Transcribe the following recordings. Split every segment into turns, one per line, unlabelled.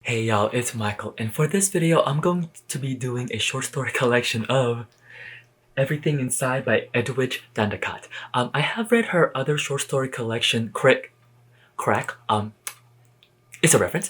Hey y'all, it's Michael, and for this video, I'm going to be doing a short story collection of Everything Inside by Edwidge Danticat. I have read her other short story collection, Crack, it's a reference,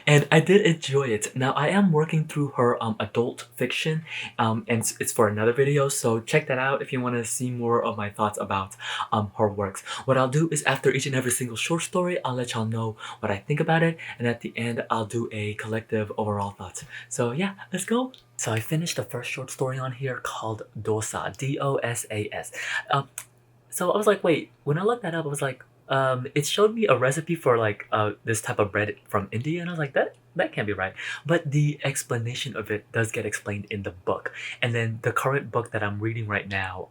and I did enjoy it. Now, I am working through her adult fiction, and it's for another video, so check that out if you want to see more of my thoughts about her works. What I'll do is after each and every single short story, I'll let y'all know what I think about it, and at the end, I'll do a collective overall thoughts. So yeah, let's go! So I finished the first short story on here called Dosa, D-O-S-A-S. So I was like, wait, when I looked that up, I was like, it showed me a recipe for like this type of bread from India, and I was like, that can't be right. But the explanation of it does get explained in the book, and then the current book that I'm reading right now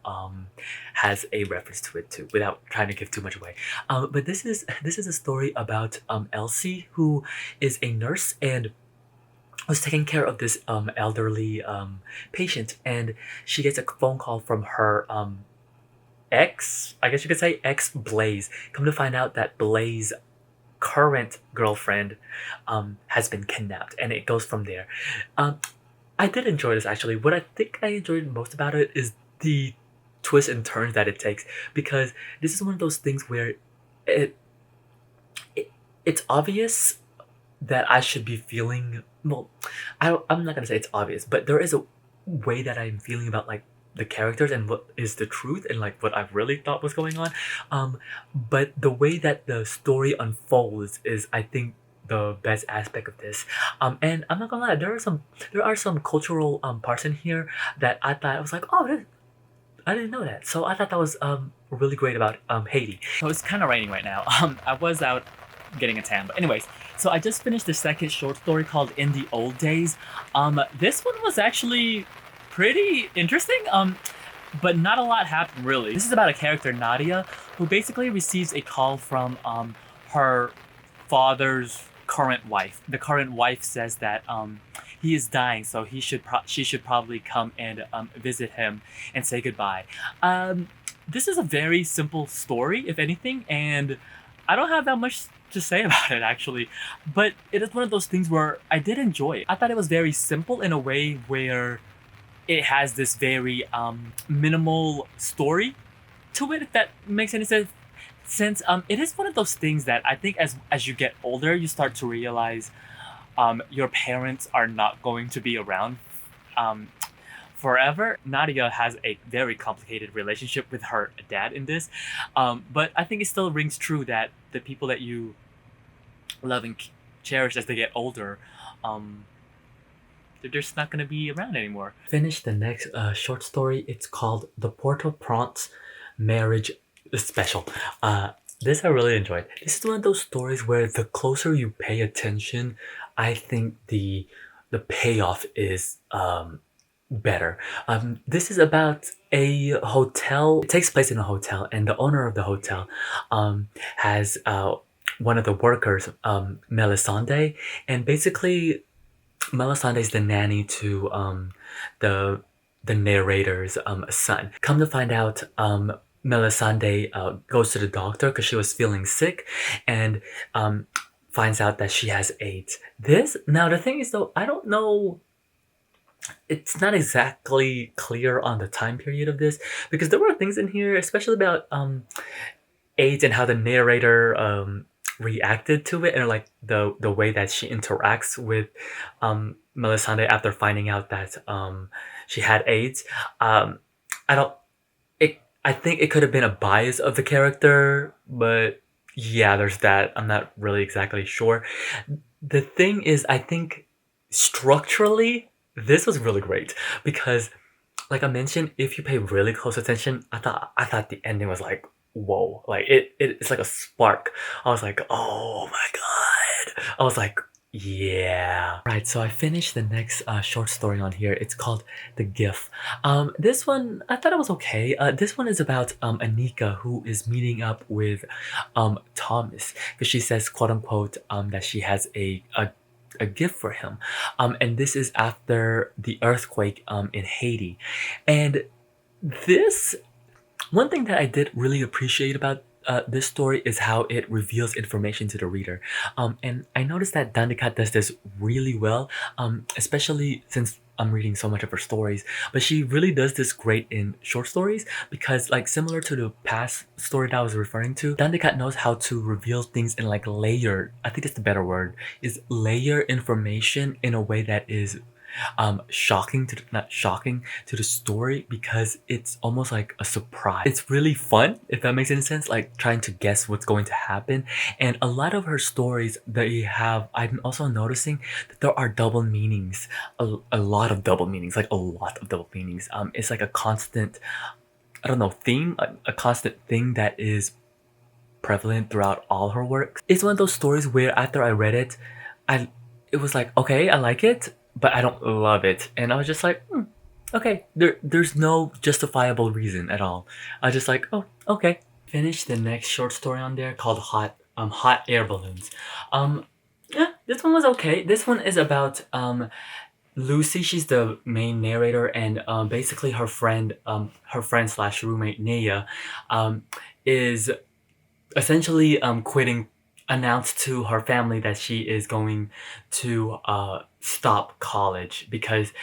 has a reference to it too, without trying to give too much away. But this is a story about Elsie, who is a nurse and was taking care of this elderly patient, and she gets a phone call from her I guess you could say ex Blaze. Come to find out that Blaze's current girlfriend has been kidnapped, and it goes from there. I did enjoy this actually. What I think I enjoyed most about it is the twists and turns that it takes, because this is one of those things where it, it's obvious that I should be feeling, well, I'm not gonna say it's obvious, but there is a way that I'm feeling about like the characters and what is the truth and like what I really thought was going on. But the way that the story unfolds is, I think, the best aspect of this. And I'm not gonna lie, there are some cultural parts in here that I thought, I was like, oh, I didn't know that. So I thought that was really great about Haiti. So it's kind of raining right now. I was out getting a tan, but anyways, so I just finished the second short story called In the Old Days. This one was actually pretty interesting, but not a lot happened really. This is about a character, Nadia, who basically receives a call from her father's current wife. The current wife says that he is dying, so she should probably come and visit him and say goodbye. This is a very simple story, if anything, and I don't have that much to say about it actually, but it is one of those things where I did enjoy it. I thought it was very simple in a way where it has this very minimal story to it, if that makes any sense. It is one of those things that I think as you get older, you start to realize your parents are not going to be around forever. Nadia has a very complicated relationship with her dad in this, but I think it still rings true that the people that you love and cherish as they get older, they're just not going to be around anymore. Finish the next short story. It's called The Port-au-Prince Marriage Special. This I really enjoyed. This is one of those stories where the closer you pay attention, I think the payoff is better. This is about a hotel. It takes place in a hotel, and the owner of the hotel has one of the workers, Melisande, and basically Melisande is the nanny to the narrator's son. Come to find out, Melisande goes to the doctor because she was feeling sick, and finds out that she has AIDS. Now the thing is though, I don't know, it's not exactly clear on the time period of this, because there were things in here, especially about AIDS and how the narrator reacted to it, and like the way that she interacts with Melisande after finding out that she had AIDS. I don't I think it could have been a bias of the character, but yeah, there's that. I'm not really exactly sure. The thing is, I think structurally this was really great, because like I mentioned, if you pay really close attention, I thought the ending was like, whoa, like it's like a spark. I was like, oh my god. I was like, yeah. Right, so I finished the next short story on here. It's called The Gift. This one, I thought it was okay. This one is about Anika, who is meeting up with Thomas, because she says, quote unquote, that she has a gift for him. And this is after the earthquake in Haiti. And this, one thing that I did really appreciate about this story is how it reveals information to the reader. And I noticed that Danticat does this really well, especially since I'm reading so much of her stories. But she really does this great in short stories because, like, similar to the past story that I was referring to, Danticat knows how to reveal things in like layer. I think that's the better word. Is layer information in a way that is shocking to not shocking to the story because it's almost like a surprise. It's really fun, if that makes any sense, like trying to guess what's going to happen. And a lot of her stories that you have, I'm also noticing that there are double meanings, a lot of double meanings, like a lot of double meanings. It's like a constant, I don't know, theme, a constant thing that is prevalent throughout all her works. It's one of those stories where after I read it, it was like, okay, I like it, but I don't love it. And I was just like, okay, there's no justifiable reason at all. I was just like, oh, okay. Finish the next short story on there called Hot Air Balloons. Yeah, this one was okay. This one is about Lucy. She's the main narrator, and basically her friend slash roommate Nia, is essentially quitting, announced to her family that she is going to stop college because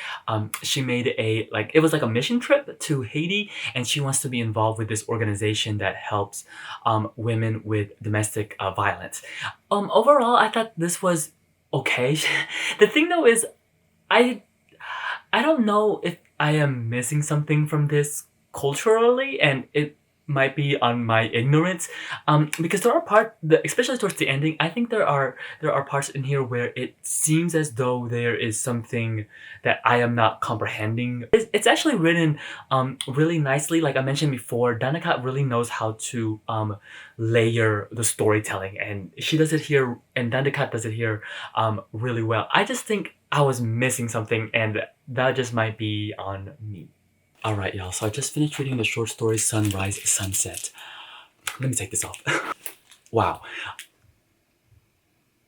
she made it was like a mission trip to Haiti, and she wants to be involved with this organization that helps women with domestic violence. Overall, I thought this was okay. The thing though is, I I don't know if I am missing something from this culturally, and it might be on my ignorance. Because there are especially towards the ending, I think there are parts in here where it seems as though there is something that I am not comprehending. It's actually written really nicely. Like I mentioned before, Danticat really knows how to layer the storytelling, and she does it here, and Danticat does it here really well. I just think I was missing something, and that just might be on me. Alright, y'all, so I just finished reading the short story Sunrise Sunset. Let me take this off. Wow.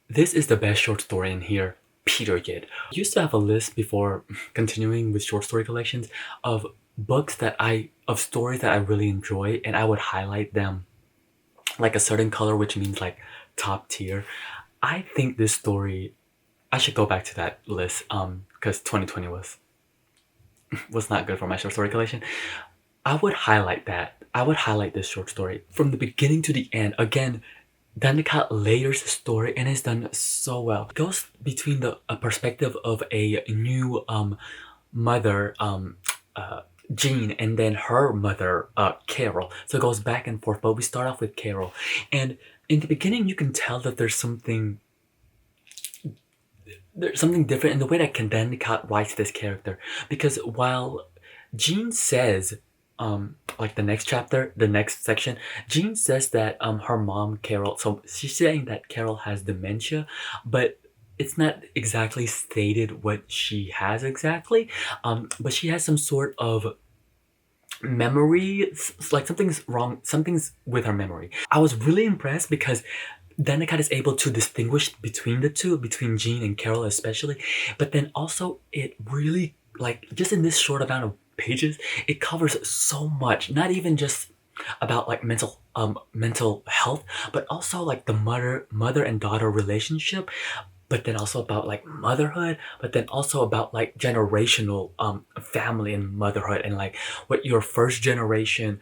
This is the best short story in here, period. I used to have a list before continuing with short story collections of of stories that I really enjoy, and I would highlight them like a certain color, which means like top tier. I think this story, I should go back to that list, because 2020 was not good for my short story collection. I would highlight that. I would highlight this short story from the beginning to the end. Again, Danticat layers the story and it's done so well. It goes between the perspective of a new mother, Jean, and then her mother, Carol. So it goes back and forth, but we start off with Carol. And in the beginning, you can tell that there's something different in the way that Danticat writes this character, because while Jean says, like the next chapter, the next section, Jean says that her mom Carol, so she's saying that Carol has dementia, but it's not exactly stated what she has exactly, but she has some sort of memory, like something's wrong, something's with her memory. I was really impressed because Danticat is able to distinguish between the two, between Jean and Carol especially, but then also it really, like, just in this short amount of pages, it covers so much, not even just about like mental health, but also like the mother and daughter relationship, but then also about like motherhood, but then also about like generational family and motherhood, and like what your first generation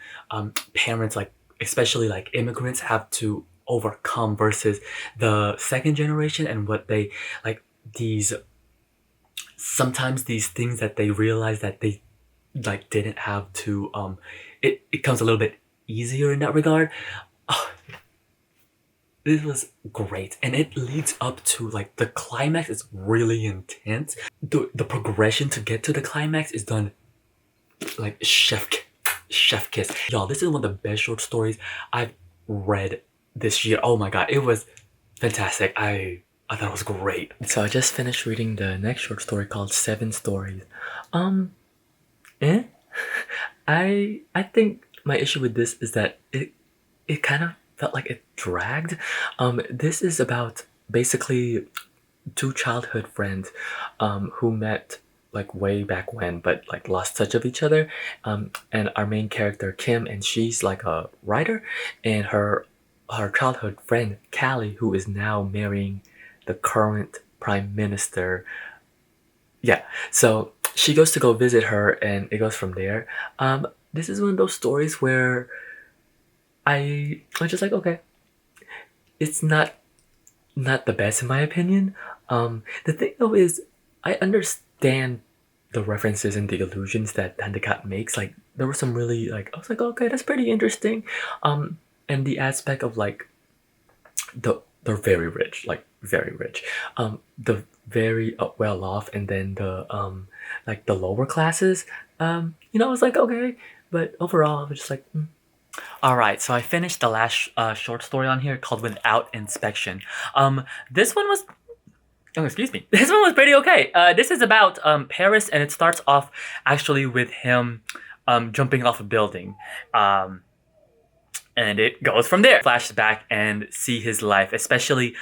parents, like especially like immigrants, have to overcome versus the second generation, and what they like, these sometimes these things that they realize that they like didn't have to it comes a little bit easier in that regard. Oh, this was great, and it leads up to like the climax is really intense. The progression to get to the climax is done like chef kiss. Y'all, this is one of the best short stories I've read this year. Oh my god, it was fantastic. I thought it was great. So I just finished reading the next short story called 7 Stories. Eh? I think my issue with this is that it kind of felt like it dragged. This is about basically 2 childhood friends who met like way back when, but like lost touch of each other. And our main character Kim, and she's like a writer, and her childhood friend Callie, who is now marrying the current prime minister. Yeah, so she goes to go visit her, and it goes from there. This is one of those stories where I'm just like, okay, it's not the best in my opinion. The thing though is, I understand the references and the allusions that Danticat makes. Like there were some really like I was like, okay, that's pretty interesting. And the aspect of like they're very rich, like very rich. The very well off, and then the like the lower classes. I was like, okay, but overall, I was just like. Alright, so I finished the last short story on here called Without Inspection. This one was... Oh, excuse me. This one was pretty okay. This is about Paris, and it starts off actually with him jumping off a building. And it goes from there. Flash back and see his life, especially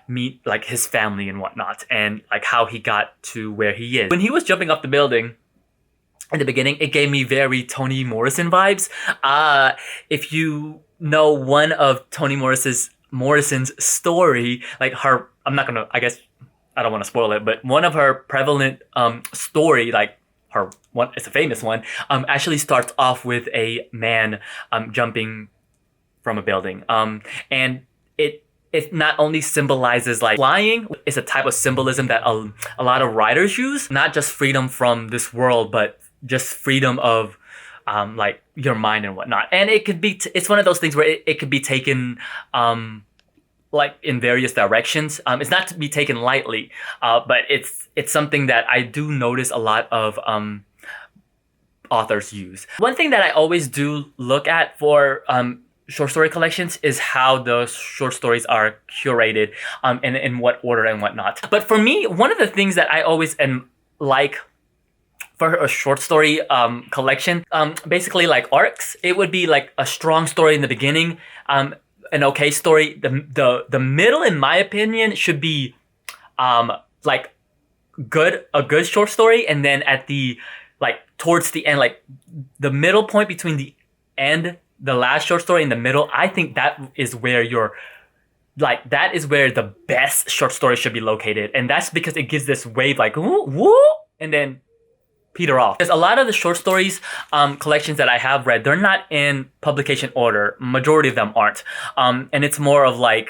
meet like his family and whatnot, and like how he got to where he is. When he was jumping off the building, in the beginning, it gave me very Toni Morrison vibes. If you know one of Toni Morrison's story, like her, I'm not gonna, I guess, I don't want to spoil it, but one of her prevalent story, like her one, it's a famous one, actually starts off with a man jumping from a building, and it not only symbolizes like flying, it's a type of symbolism that a lot of writers use, not just freedom from this world, but just freedom of like your mind and whatnot. And it could be it's one of those things where it could be taken like in various directions. It's not to be taken lightly, but it's something that I do notice a lot of authors use. One thing that I always do look at for short story collections is how the short stories are curated, and in what order and whatnot. But for me, one of the things that I always am like for a short story collection, basically like arcs, it would be like a strong story in the beginning, an okay story. The middle, in my opinion, should be like a good short story, and then at the like towards the end, like the middle point between the end, the last short story in the middle, I think that is where that is where the best short story should be located. And that's because it gives this wave like woo, woo, and then peter off. Because a lot of the short stories collections that I have read, they're not in publication order. Majority of them aren't. And it's more of like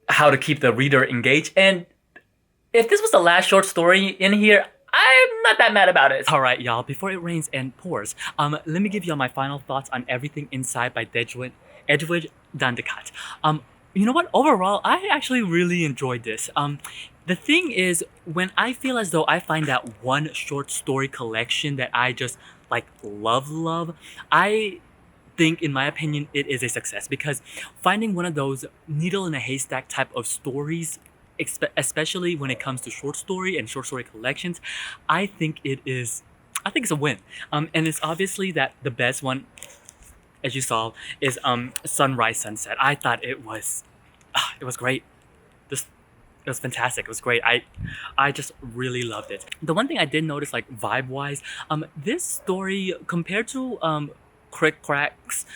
how to keep the reader engaged. And if this was the last short story in here, I'm not that mad about it. Alright, y'all, before it rains and pours, let me give y'all my final thoughts on Everything Inside by Edwidge Danticat. You know what? Overall, I actually really enjoyed this. The thing is, when I feel as though I find that one short story collection that I just like love, I think, in my opinion, it is a success, because finding one of those needle in a haystack type of stories, especially when it comes to short story and short story collections, I think it's a win. And it's obviously that the best one, as you saw, is Sunrise Sunset. I thought it was great. It was fantastic. It was great. I just really loved it. The one thing I did notice, like vibe wise, this story compared to Crick Crack's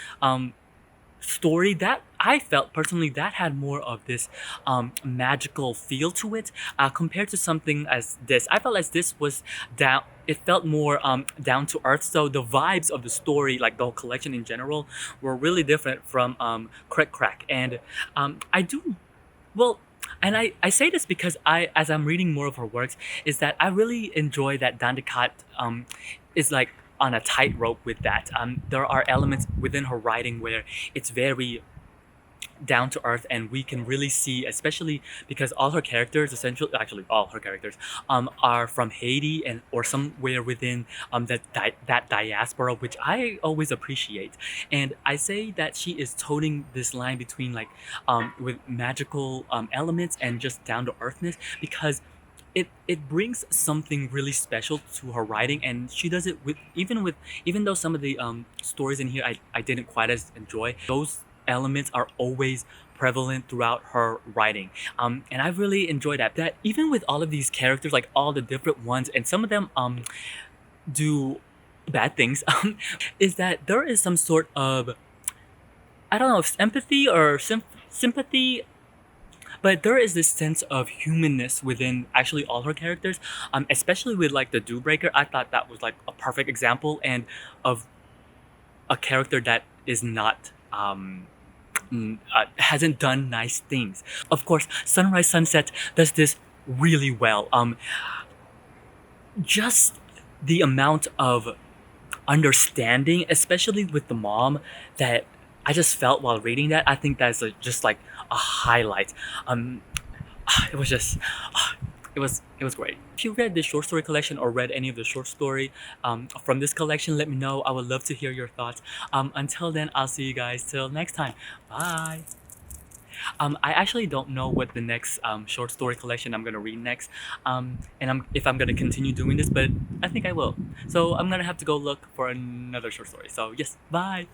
story, that I felt personally that had more of this magical feel to it, compared to something as this. I felt as this was down. It felt more down to earth. So the vibes of the story, like the whole collection in general, were really different from Crick Crack. And I do well. And I say this because as I'm reading more of her works, is that I really enjoy that Danticat is like on a tightrope with that. There are elements within her writing where it's very down to earth, and we can really see, especially because all her characters, actually all her characters, are from Haiti and or somewhere within that diaspora, which I always appreciate. And I say that she is toting this line between like with magical elements and just down to earthness, because it brings something really special to her writing, and she does it even though some of the stories in here I didn't quite as enjoy, those elements are always prevalent throughout her writing. And I really enjoyed that. That even with all of these characters, like all the different ones, and some of them do bad things, is that there is some sort of, I don't know if empathy or sympathy, but there is this sense of humanness within actually all her characters, especially with like the Dew Breaker. I thought that was like a perfect example and of a character that is not hasn't done nice things. Of course, Sunrise Sunset does this really well. Just the amount of understanding, especially with the mom, that I just felt while reading that. I think that's just like a highlight. Um, it was just, it was great. If you read this short story collection or read any of the short story from this collection, let me know. I would love to hear your thoughts. Until then, I'll see you guys till next time. Bye. I actually don't know what the next short story collection I'm gonna read next, and if I'm gonna continue doing this, but I think I will. So I'm gonna have to go look for another short story. So yes, bye.